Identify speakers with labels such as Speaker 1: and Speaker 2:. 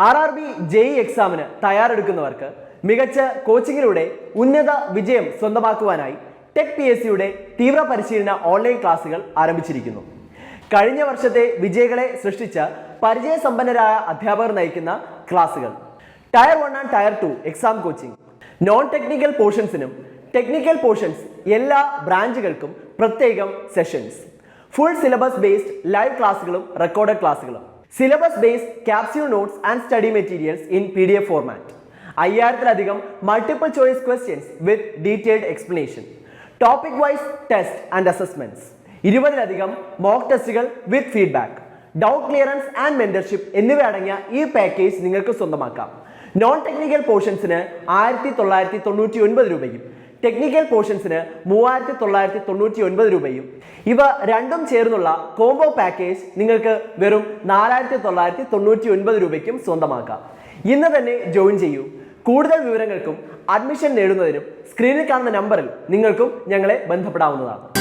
Speaker 1: RRB JEE എക്സാമിന് തയ്യാറെടുക്കുന്നവർക്ക് മികച്ച കോച്ചിങ്ങിലൂടെ ഉന്നത വിജയം സ്വന്തമാക്കുവാനായി ടെക് PSCയുടെ തീവ്ര പരിശീലന ഓൺലൈൻ ക്ലാസുകൾ ആരംഭിച്ചിരിക്കുന്നു. കഴിഞ്ഞ വർഷത്തെ വിജയികളെ സൃഷ്ടിച്ച പരിചയസമ്പന്നരായ അധ്യാപകർ നയിക്കുന്ന ക്ലാസുകൾ. Tier 1 and tier 2 exam coaching, non technical പോർഷൻസിനും ടെക്നിക്കൽ പോർഷൻസ് എല്ലാ ബ്രാഞ്ചുകൾക്കും പ്രത്യേകം sessions, full syllabus based live ക്ലാസുകളും റെക്കോർഡഡ് ക്ലാസുകളും, syllabus based capsule notes and study materials in PDF format, 5000-ലധികം multiple choice questions with detailed explanation, topic wise test and assessments, 20-ലധികം mock ടെസ്റ്റുകൾ with feedback, doubt clearance and mentorship എന്നിവ അടങ്ങിയ ഈ package നിങ്ങൾക്ക് സ്വന്തമാക്കാം. നോൺ ടെക്നിക്കൽ പോർഷൻസിന് 1999 രൂപയും technical പോർഷൻസിന് 3999 രൂപയും. ഇവ രണ്ടും ചേർന്നുള്ള കോംബോ പാക്കേജ് നിങ്ങൾക്ക് വെറും 4999 രൂപയ്ക്കും സ്വന്തമാക്കാം. ഇന്ന് തന്നെ ജോയിൻ ചെയ്യൂ. കൂടുതൽ വിവരങ്ങൾക്കും അഡ്മിഷൻ നേടുന്നതിനും സ്ക്രീനിൽ കാണുന്ന നമ്പറിൽ നിങ്ങൾക്കും ഞങ്ങളെ ബന്ധപ്പെടാവുന്നതാണ്.